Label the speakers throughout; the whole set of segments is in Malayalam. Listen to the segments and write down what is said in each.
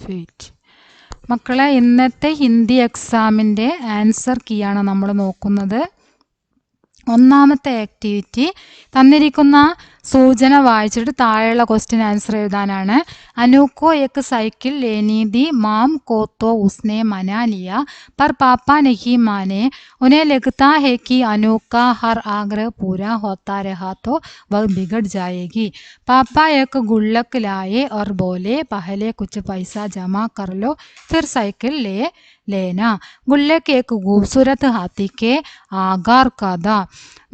Speaker 1: വെയിറ്റ്. മക്കളെ, ഇന്നത്തെ ഹിന്ദി എക്സാമിൻ്റെ ആൻസർ കീയാണ് നമ്മൾ നോക്കുന്നത്. ഒന്നാമത്തെ ആക്ടിവിറ്റി തന്നിരിക്കുന്ന സൂചന വായിച്ചിട്ട് താഴെയുള്ള ക്വസ്റ്റ്യൻ ആൻസർ എഴുതാനാണ്. അനൂക്കോ एक साइकिल लेनी दी, माम को तो उसने मना लिया, पर पापा नहीं माने. उन्हें लगता है कि अनु का हर आग्रह पूरा होता रहा तो वह बिगड़ जाएगी. पापा एक गुल्लक लाए और बोले, पहले कुछ पैसा जमा कर लो, फिर साइकिल ले लेना. गुल्लक एक खूबसूरत हाथी के आकार का था.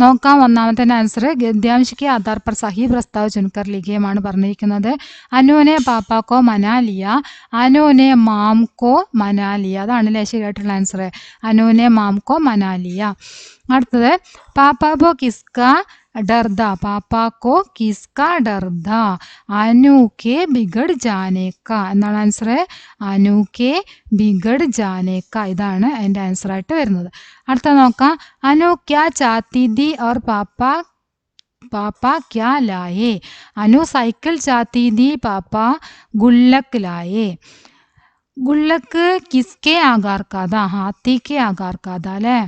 Speaker 1: നോക്കാം ഒന്നാമത്തെ ആൻസർ. ഗദ്यांश के आधार पर सही प्रस्ताव चुनकर लिखिएമാണ് പറഞ്ഞിരിക്കുന്നത്. അനുവിനെ പാപ്പാക്കോ മനാലിയ, അനുവിനെ മാംകോ മനാലിയ. അതാണ് ശരിയായിട്ടുള്ള ആൻസർ. അനുവിനെ മാംകോ മനാലിയ. അടുത്തത് പാപ്പാക്കോ കിസ്കാ ഡർദ, പാപ്പാക്കോ കിസ്കാ ഡർദ, അനുക്കെ ബിഗഡ് ജാനേക്ക എന്നാണ് ആൻസർ. അനുക്കെ ബിഗഡ് ജാനേക്ക, ഇതാണ് അതിൻ്റെ ആൻസർ ആയിട്ട് വരുന്നത്. അടുത്ത നോക്കാം. അനു ക്യാ ചാത്തി ദി और पापा क्या लाए. अनु साइकिल चाहती थी, पापा गुल्लक लाए. गुल्लक किसके आकार का था? हाथी के आकार का था अല്ലേ.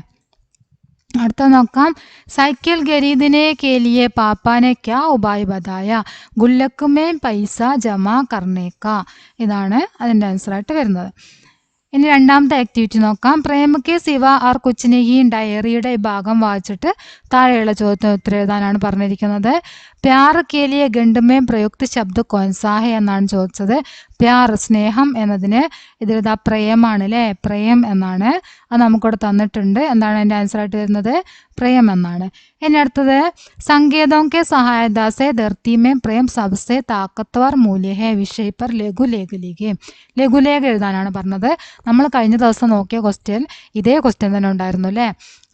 Speaker 1: അടുത്ത നോക്കാം. साइकिल खरीदने के लिए पापा ने क्या उपाय बताया. गुल्लक में पैसा जमा करने का. ഇതാണ് അതിൻ്റെ ആൻസർ ആയിട്ട് വരുന്നത്. ഇനി രണ്ടാമത്തെ ആക്ടിവിറ്റി നോക്കാം. പ്രേമക്കെ സിവ ആർ കുച്ചിനെ ഈ ഡയറിയുടെ ഭാഗം വായിച്ചിട്ട് താഴെയുള്ള ചോദ്യത്തിന് ഉത്തരം എഴുതാനാണ് പറഞ്ഞിരിക്കുന്നത്. പ്യാർ കേലിയെ ഗണ്ഡമേ പ്രയുക്ത ശബ്ദ കോൻസാഹ എന്നാണ് ചോദിച്ചത്. പ്യാർ സ്നേഹം എന്നതിന് ഇതിലിതാ പ്രേമാണ് അല്ലേ, പ്രേം എന്നാണ്. അത് നമുക്കിവിടെ തന്നിട്ടുണ്ട്. എന്താണ് അതിൻ്റെ ആൻസർ ആയിട്ട് വരുന്നത്? പ്രേം എന്നാണ്. ഇനി അടുത്തത് സങ്കേതോക്കെ സഹായതാസെ ധർത്തിമേ പ്രേം സബ്സെ താക്കത്വർ മൂല്യ ഹേ വിഷയ പർ ലഘുലേഖ ലിഖേ. ലഘുലേഖ എഴുതാനാണ് പറഞ്ഞത്. നമ്മൾ കഴിഞ്ഞ ദിവസം നോക്കിയ ക്വസ്റ്റ്യൻ ഇതേ ക്വസ്റ്റ്യൻ തന്നെ ഉണ്ടായിരുന്നു അല്ലേ,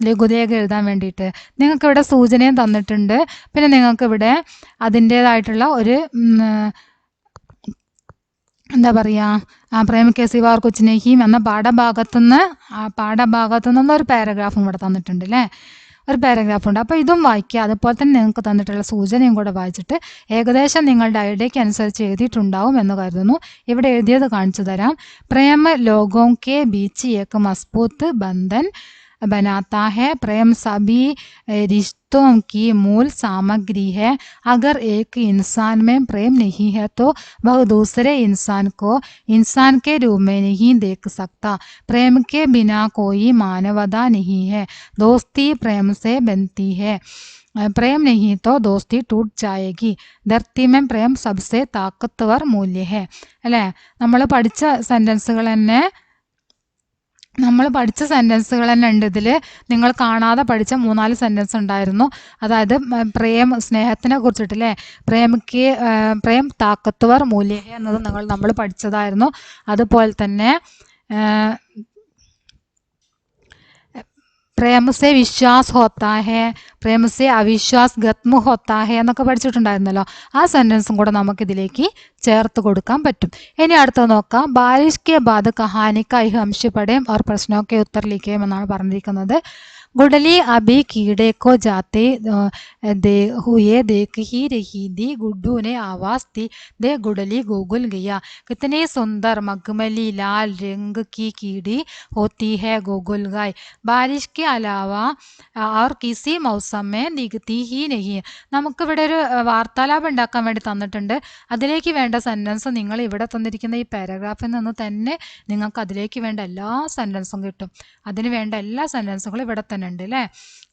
Speaker 1: ലഘുലേഖ എഴുതാൻ വേണ്ടിയിട്ട്. നിങ്ങൾക്ക് ഇവിടെ സൂചനയും തന്നിട്ടുണ്ട്. പിന്നെ നിങ്ങൾക്ക് ഇവിടെ അതിൻ്റേതായിട്ടുള്ള ഒരു എന്താ പറയുക, പ്രേമക്കെ സിവാർ കൊച്ചിനേഹിം എന്ന പാഠഭാഗത്തുനിന്ന് ഒരു പാരഗ്രാഫും ഇവിടെ തന്നിട്ടുണ്ട് അല്ലേ, ഒരു പാരഗ്രാഫ് ഉണ്ട്. അപ്പോൾ ഇതും വായിക്കുക. അതുപോലെ തന്നെ നിങ്ങൾക്ക് തന്നിട്ടുള്ള സൂചനയും കൂടെ വായിച്ചിട്ട് ഏകദേശം നിങ്ങളുടെ ഐഡിയയ്ക്ക് അനുസരിച്ച് എഴുതിയിട്ടുണ്ടാവും എന്ന് കരുതുന്നു. ഇവിടെ എഴുതിയത് കാണിച്ചു തരാം. പ്രേമ ലോഗോं के बीच एक मजबूत बंधन बनाता है. प्रेम सभी रिश्तों की मूल सामग्री है. अगर एक इंसान में प्रेम नहीं है तो वह दूसरे इंसान को इंसान के रूप में नहीं देख सकता. प्रेम के बिना कोई मानवता नहीं है. दोस्ती प्रेम से बनती है. प्रेम नहीं तो दोस्ती टूट जाएगी. धरती में प्रेम सबसे ताकतवर मूल्य है അല്ലേ. നമ്മൾ പഠിച്ച സെൻറ്റൻസുകൾ തന്നെ ഉണ്ട് ഇതിൽ. നിങ്ങൾ കാണാതെ പഠിച്ച 3-4 സെൻറ്റൻസ് ഉണ്ടായിരുന്നു. അതായത് സ്നേഹത്തിനെ കുറിച്ചിട്ടല്ലേ, പ്രേം താക്കത്വർ മൂല്യ എന്നത് നമ്മൾ പഠിച്ചതായിരുന്നു. അതുപോലെ തന്നെ പ്രേം സെ വിശ്വാസ് ഹോത്താ ഹെ, പ്രേം സെ അവിശ്വാസ് ഖത്മ ഹോത്താ ഹെ എന്നൊക്കെ പഠിച്ചിട്ടുണ്ടായിരുന്നല്ലോ. ആ സെൻറ്റൻസും കൂടെ നമുക്കിതിലേക്ക് ചേർത്ത് കൊടുക്കാൻ പറ്റും. ഇനി അടുത്തത് നോക്കാം. ബാരിഷ് കെ ബാദ് കഹാനി കാ ഹംശ പഠേം और प्रश्नों के उत्तर लिखें എന്നാണ് പറഞ്ഞിരിക്കുന്നത്. गुडली अभी कीड़े को जाते हुए देख ही रही थी. गुड्डू ने आवाज दी, दे गुडली गूगल गया. कितनी सुंदर मखमली लाल रंग की कीड़ी होती है गूगल गाय. बारिश के अलावा और किसी मौसम में दिखती ही नहीं. നമുക്കിവിടെ ഒരു വാർത്താലാപം ഉണ്ടാക്കാൻ വേണ്ടി തന്നിട്ടുണ്ട്. അതിലേക്ക് വേണ്ട സെൻറ്റൻസ് നിങ്ങൾ ഇവിടെ തന്നിരിക്കുന്ന ഈ പാരഗ്രാഫിൽ നിന്ന് തന്നെ നിങ്ങൾക്ക് അതിലേക്ക് വേണ്ട എല്ലാ സെൻറ്റൻസും കിട്ടും. അതിന് വേണ്ട എല്ലാ സെൻറ്റൻസുകളും ഇവിടെ തന്നെ ഉണ്ട് അല്ലേ.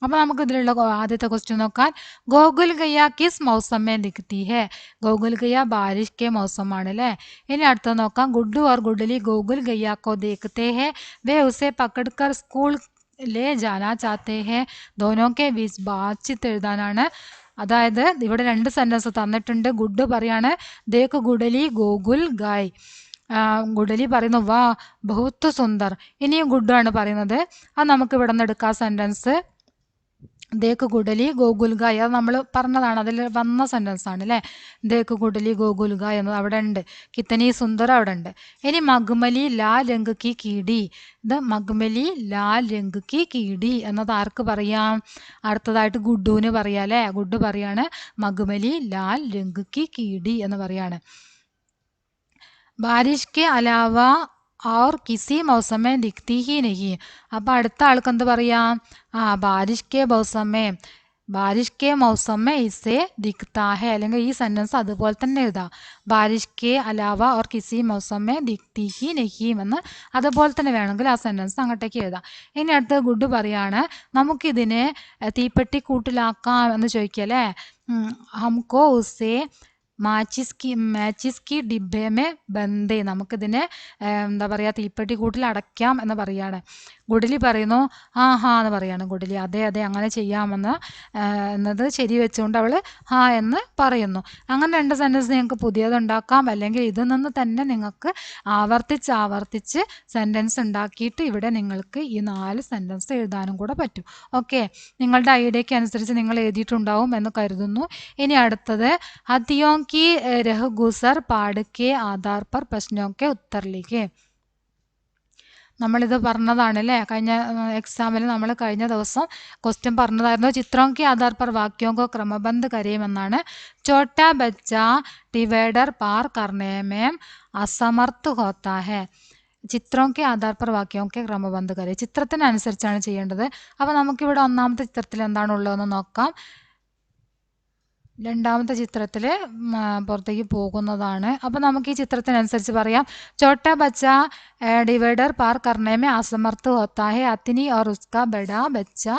Speaker 1: അപ്പോൾ നമുക്ക് ഇതിലുള്ള ആദ്യത്തെ ക്വസ്റ്റ്യൻ നോക്കാൻ. ഗോകുൽ ഗയ കിസ് മൗസമേ ദിഖ്തി ഹേ. ഗോകുൽ ഗയ ബാരിഷ് കെ മൗസമാണ് അല്ലേ. ഇനി അടുത്തത് നോക്കാം. ഗുഡ്ഡു और गुडली गोकुल गैया को देखते हैं. वे उसे पकड़कर स्कूल ले जाना चाहते हैं. दोनों के बीच बातचीत എഴുതാനാണ്. അതായത് ഇവിടെ 2 സെൻറ്റൻസ് തന്നിട്ടുണ്ട്. ഗുഡ്ഡു പറയാണ് ദേഖ് ഗുഡലി ഗോകുൽ ഗായ്. ഗുഡലി പറയുന്നു വാ ബഹുത്ത് സുന്ദർ. ഇനിയും ഗുഡ്ഡു ആണ് പറയുന്നത്. അത് നമുക്ക് ഇവിടെ നിന്ന് എടുക്കാം സെൻറ്റൻസ്. ദേക്ക് ഗുഡലി ഗോകുൽ ഗായ്, അത് നമ്മൾ പറഞ്ഞതാണ്, അതിൽ വന്ന സെൻറ്റൻസ് ആണ് അല്ലേ. ദേക്ക് ഗുഡലി ഗോകുൽ ഗായ് എന്നത് അവിടെ ഉണ്ട്. കിത്തനി സുന്ദർ അവിടെ ഉണ്ട്. ഇനി മഗ്മലി ലാൽ രംഗ് കി കീടി. ഇത് മഗ്മലി ലാൽ രംഗ് കി കീടി എന്നത് ആർക്ക് പറയാം? അടുത്തതായിട്ട് ഗുഡ്ഡുവിന് പറയാം അല്ലേ. ഗുഡ്ഡു പറയാണ് മഗ്മലി ലാൽ രംഗ് കി കീടി എന്ന് പറയാണ്. ബാരിഷ് കെ അലാവ और किसी मौसम में दिखती ही नहीं. അപ്പോൾ അടുത്ത ആൾക്ക് എന്ത് പറയാം? ബാരിഷ് കെ മൗസമേ ഇസേ ദിഖ്താ ഹെ, അല്ലെങ്കിൽ ഈ സെന്റൻസ് അതുപോലെ തന്നെ എഴുതാം. ബാരിഷ് കെ അലാവ ഓർ കിസി മൗസമേ ദിഖ്തി ഹി നഹീം എന്ന് അതുപോലെ തന്നെ വേണമെങ്കിൽ ആ സെന്റൻസ് അങ്ങോട്ടേക്ക് എഴുതാം. ഇനി അടുത്ത ഗുഡ് പറയാണ്, നമുക്കിതിനെ തീപ്പെട്ടിക്കൂട്ടിലാക്കാം എന്ന് ചോദിക്കല്ലേ. ഹംകോ ഉസേ മാച്ചിസ് കി ഡിബ്ബേമേ ബന്ദേ, നമുക്കിതിനെ എന്താ പറയുക, തീപ്പെട്ടി കൂട്ടിൽ അടയ്ക്കാം എന്ന് പറയാണ്. ഗുഡലി പറയുന്നു ഹാ എന്ന് പറയാണ്. ഗുഡലി അതെ അങ്ങനെ ചെയ്യാമെന്ന് എന്നത് ശരി വെച്ചുകൊണ്ട് അവൾ ഹാ എന്ന് പറയുന്നു. അങ്ങനെ രണ്ട് സെൻറ്റൻസ് നിങ്ങൾക്ക് പുതിയതുണ്ടാക്കാം, അല്ലെങ്കിൽ ഇതിൽ നിന്ന് തന്നെ നിങ്ങൾക്ക് ആവർത്തിച്ച് സെൻറ്റൻസ് ഉണ്ടാക്കിയിട്ട് ഇവിടെ നിങ്ങൾക്ക് ഈ 4 സെൻറ്റൻസ് എഴുതാനും കൂടെ പറ്റും. ഓക്കെ, നിങ്ങളുടെ ഐഡിയയ്ക്ക് അനുസരിച്ച് നിങ്ങൾ എഴുതിയിട്ടുണ്ടാവും എന്ന് കരുതുന്നു. ഇനി അടുത്തത് ഹത്തിയോ की रह गुजर पाड़ के आधार पर प्रश्नों के उत्तर लिखे. നമ്മളിത് പറഞ്ഞതാണ് അല്ലേ, കഴിഞ്ഞ എക്സാമിൽ നമ്മൾ കഴിഞ്ഞ ദിവസം ക്വസ്റ്റ്യൻ പറഞ്ഞതായിരുന്നു. ചിത്രോं के आधार पर वाक्यों को क्रमबद्ध करेമെന്നാണ്. छोटा बच्चा डिवाइडर पार करने में असमर्थ होता है. ചിത്രോं के आधार पर वाक्यों के क्रमबद्ध करे, ചിത്രത്തിനനുസരിച്ചാണ് ചെയ്യേണ്ടത്. അപ്പോൾ നമുക്കിവിടെ ഒന്നാമത്തെ ചിത്രത്തിൽ എന്താണുള്ളതെന്ന് നോക്കാം. രണ്ടാമത്തെ ചിത്രത്തിൽ പുറത്തേക്ക് പോകുന്നതാണ്. അപ്പോൾ നമുക്ക് ഈ ചിത്രത്തിനനുസരിച്ച് പറയാം. छोटा बच्चा डिवाइडर पार करने में असमर्थ होता है. हथिनी और उसका बड़ा बच्चा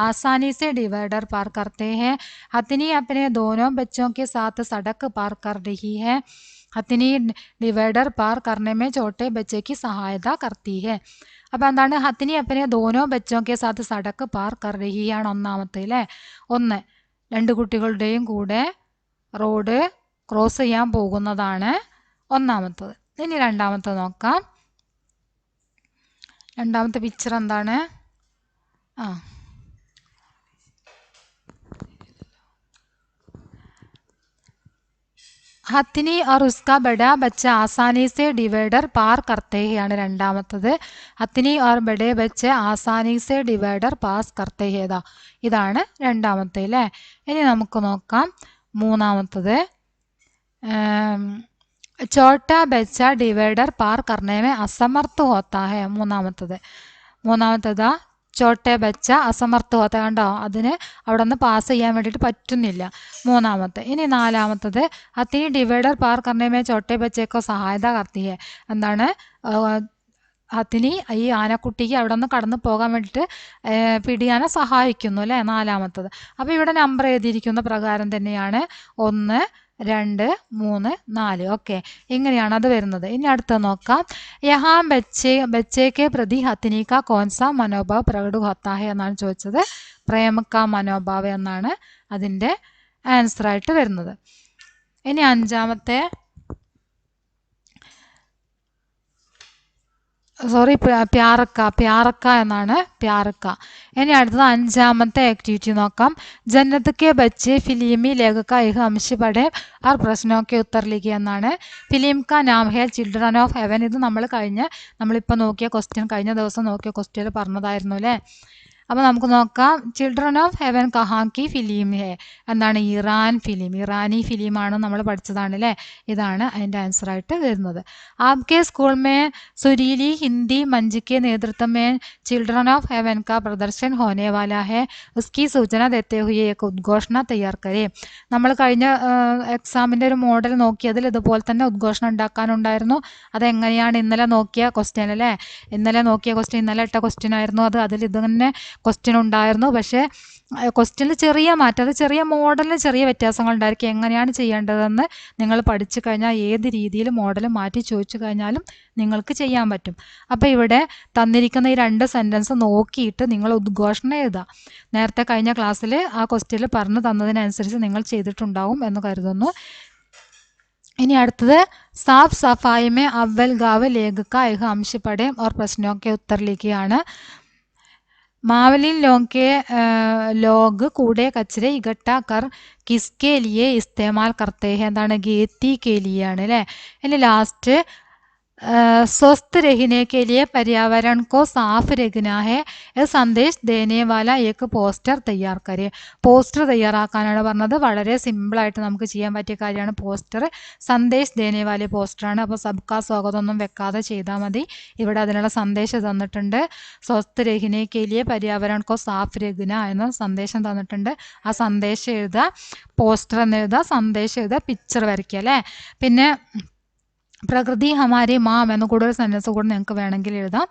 Speaker 1: आसानी से डिवाइडर पार करते हैं. हथिनी अपने दोनों बच्चों के साथ सड़क पार कर रही है. हथिनी डिवाइडर पार करने में छोटे बच्चे की सहायता करती है. അപ്പോൾ എന്താണ്? ഹത്തിനി അപ്പനെ ദോനോ ബച്ചോ കെ സാത്ത് സടക്ക് പാർ കർ രഹി ആണ് ഒന്നാമത്തെ അല്ലേ. ഒന്ന്, രണ്ട് കുട്ടികളുടെയും കൂടെ റോഡ് ക്രോസ് ചെയ്യാൻ പോകുന്നതാണ് ഒന്നാമത്തത്. ഇനി രണ്ടാമത്തെ നോക്കാം. രണ്ടാമത്തെ പിക്ചർ എന്താണ്? ഹത്തിനി और उसका बड़ा बच्चा आसानी से डिवाइडर पार करते हैं ആണ് രണ്ടാമത്തത്. ഹത്തിനി और बड़े बच्चे आसानी से डिवाइडर पास करते हैं, ഇതാണ് രണ്ടാമത്തെ അല്ലേ. ഇനി നമുക്ക് നോക്കാം മൂന്നാമത്തത്. छोटा बच्चा डिवाइडर पार करने में असमर्थ होता है. മൂന്നാമത്തേതാ ചോട്ടെ ബച്ച അസമർത്ഥ ഹോത്ത, കണ്ടോ, അതിന് അവിടെ നിന്ന് പാസ് ചെയ്യാൻ വേണ്ടിയിട്ട് പറ്റുന്നില്ല. മൂന്നാമത്തെ. ഇനി നാലാമത്തത് ഹത്തിനി ഡിവൈഡർ പാർ കർണമേ ചോട്ടെ ബച്ചേക്കോ സഹായത കർത്തിയെ, എന്താണ്? ഹത്തിനി ഈ ആനക്കുട്ടിക്ക് അവിടെ നിന്ന് കടന്നു പോകാൻ വേണ്ടിയിട്ട് പിടിയാനെ സഹായിക്കുന്നു അല്ലേ, നാലാമത്തത്. അപ്പോൾ ഇവിടെ നമ്പർ എഴുതിയിരിക്കുന്ന പ്രകാരം തന്നെയാണ് 1, 2, 3, 4. ഓക്കെ, ഇങ്ങനെയാണ് അത് വരുന്നത്. ഇനി അടുത്ത നോക്കാം. യഹാ ബച്ചേക്ക് പ്രതി ഹത്തിനിക്ക കോൺസ മനോഭാവ് പ്രകട ഹോത്താ ഹെ എന്നാണ് ചോദിച്ചത്. പ്രേമക്ക മനോഭാവ് എന്നാണ് അതിൻ്റെ ആൻസറായിട്ട് വരുന്നത്. ഇനി അഞ്ചാമത്തെ, പ്യാറക്ക എന്നാണ്, പ്യാറക്ക. ഇനി അടുത്തത് അഞ്ചാമത്തെ ആക്ടിവിറ്റി നോക്കാം. ജന്നത്ത് കെ ബച്ചെ ഫിലിമി ലേഖക യഹ് അംശ് പഠേ और प्रश्नों के उत्तर लिखे എന്നാണ്. ഫിലിം കാ നാം ഹെ ചിൽഡ്രൻ ഓഫ് ഹെവൻ. ഇത് നമ്മളിപ്പോൾ നോക്കിയ ക്വസ്റ്റ്യൻ, കഴിഞ്ഞ ദിവസം നോക്കിയ ക്വസ്റ്റ്യൻ പറഞ്ഞതായിരുന്നു അല്ലേ. അപ്പോൾ നമുക്ക് നോക്കാം. ചിൽഡ്രൻ ഓഫ് ഹെവൻ കഹാം കി ഫിലിം ഹെ എന്താണ്? ഇറാനി ഫിലിമാണ്, നമ്മൾ പഠിച്ചതാണ് അല്ലേ. ഇതാണ് അതിൻ്റെ ആൻസറായിട്ട് വരുന്നത്. Aapke school may സുരീലി Hindi Munch K നേതൃത്വ മേ ചിൽഡ്രൻ ഓഫ് ഹെവൻ കാ പ്രദർശൻ ഹോനെ വാല ഹെ ഉസ്കി സൂചന ദേത്തെ ഹുയെ ഏക് ഉദ്ഘോഷണ തയ്യാർ കരേ. നമ്മൾ കഴിഞ്ഞ എക്സാമിൻ്റെ ഒരു മോഡൽ നോക്കിയതിൽ ഇതുപോലെ തന്നെ ഉദ്ഘോഷണം ഉണ്ടാക്കാനുണ്ടായിരുന്നു. അതെങ്ങനെയാണ്? ഇന്നലെ നോക്കിയ ക്വസ്റ്റ്യൻ അല്ലേ, ഇന്നലെ ഇട്ട ക്വസ്റ്റ്യൻ ആയിരുന്നു അത്. അതിൽ ഇത് തന്നെ ക്വസ്റ്റ്യൻ ഉണ്ടായിരുന്നു. പക്ഷേ ക്വസ്റ്റ്യനിൽ ചെറിയ മാറ്റം, അത് ചെറിയ മോഡലിൽ ചെറിയ വ്യത്യാസങ്ങൾ ഉണ്ടായിരിക്കും. എങ്ങനെയാണ് ചെയ്യേണ്ടതെന്ന് നിങ്ങൾ പഠിച്ചു കഴിഞ്ഞാൽ ഏത് രീതിയിൽ മോഡൽ മാറ്റി ചോദിച്ചു കഴിഞ്ഞാലും നിങ്ങൾക്ക് ചെയ്യാൻ പറ്റും. അപ്പോൾ ഇവിടെ തന്നിരിക്കുന്ന ഈ 2 സെൻറ്റൻസ് നോക്കിയിട്ട് നിങ്ങൾ ഉദ്ഘോഷണം എഴുതുക. നേരത്തെ കഴിഞ്ഞ ക്ലാസ്സിൽ ആ ക്വസ്റ്റ്യനിൽ പറഞ്ഞു തന്നതിനനുസരിച്ച് നിങ്ങൾ ചെയ്തിട്ടുണ്ടാവും എന്ന് കരുതുന്നു. ഇനി അടുത്തത് സാഫ് സഫായി മേ അവൽ ഗാവ് ലേഖക യഹ് അംശ് പഠേ और प्रश्नों के उत्तर लिखिയാണ്. मावलिन लोग कूड़े कचरे इकट्ठा कर किसके लिए इस्तेमाल करते हैं? എന്താണ്? ഗേത്തി के लिए ആണ് അല്ലേ. ഇനി ലാസ്റ്റ് स्वस्थ रहने के लिए पर्यावरण को साफ रखना है यह സന്ദേശ് देने वाला एक പോസ്റ്റർ തയ്യാർ करे പോസ്റ്റർ തയ്യാറാക്കാനാണ് പറഞ്ഞത്. വളരെ സിമ്പിളായിട്ട് നമുക്ക് ചെയ്യാൻ പറ്റിയ കാര്യമാണ് പോസ്റ്റർ. സന്ദേശ് ദേനെ വാലെ പോസ്റ്ററാണ്. അപ്പോൾ സബ്കാ സ്വാഗതം ഒന്നും വെക്കാതെ ചെയ്താൽ മതി. ഇവിടെ അതിനുള്ള സന്ദേശം തന്നിട്ടുണ്ട്. സ്വസ്ഥ രഹിനെ കെ ലിയെ പര്യാവരൺ കോ സാഫ് രഖ്ന എന്ന സന്ദേശം തന്നിട്ടുണ്ട്. ആ സന്ദേശം എഴുതുക, പോസ്റ്റർ എന്ന് എഴുതുക, സന്ദേശം എഴുതുക, പിക്ചർ വരയ്ക്കുക അല്ലേ. പിന്നെ പ്രകൃതി ഹമാരി മാം എന്ന് കൂടെ ഒരു സെൻറ്റൻസ് കൂടെ നിങ്ങൾക്ക് വേണമെങ്കിൽ എഴുതാം.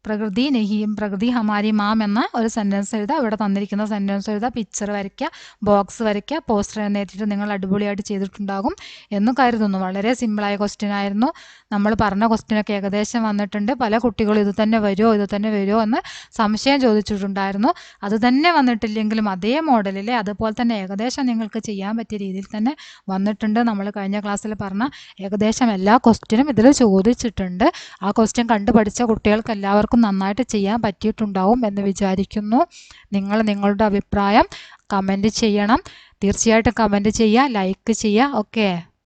Speaker 1: പ്രകൃതി നെഹിയും പ്രകൃതി ഹമാരി മാം എന്ന ഒരു സെൻറ്റൻസ് എഴുതുക. ഇവിടെ തന്നിരിക്കുന്ന സെൻറ്റൻസ് എഴുതുക, പിക്ചർ വരയ്ക്കുക, ബോക്സ് വരയ്ക്കുക, പോസ്റ്റർ എന്നേറ്റിട്ട് നിങ്ങൾ അടിപൊളിയായിട്ട് ചെയ്തിട്ടുണ്ടാകും എന്ന് കരുതുന്നു. വളരെ സിമ്പിളായ ക്വസ്റ്റ്യൻ ആയിരുന്നു. നമ്മൾ പറഞ്ഞ ക്വസ്റ്റ്യനൊക്കെ ഏകദേശം വന്നിട്ടുണ്ട്. പല കുട്ടികളും ഇത് തന്നെ വരുമോ എന്ന് സംശയം ചോദിച്ചിട്ടുണ്ടായിരുന്നു. അത് തന്നെ വന്നിട്ടില്ലെങ്കിലും അതേ മോഡലിൽ അതുപോലെ തന്നെ ഏകദേശം നിങ്ങൾക്ക് ചെയ്യാൻ പറ്റിയ രീതിയിൽ തന്നെ വന്നിട്ടുണ്ട്. നമ്മൾ കഴിഞ്ഞ ക്ലാസ്സിൽ പറഞ്ഞ ഏകദേശം എല്ലാ ക്വസ്റ്റ്യനും ഇതിൽ ചോദിച്ചിട്ടുണ്ട്. ആ ക്വസ്റ്റ്യൻ കണ്ടു പഠിച്ച കുട്ടികൾക്ക് എല്ലാവർക്കും നന്നായിട്ട് ചെയ്യാൻ പറ്റിയിട്ടുണ്ടാവും എന്ന് വിചാരിക്കുന്നു. നിങ്ങൾ നിങ്ങളുടെ അഭിപ്രായം കമൻറ്റ് ചെയ്യണം. തീർച്ചയായിട്ടും കമൻറ്റ് ചെയ്യുക, ലൈക്ക് ചെയ്യുക. ഓക്കെ.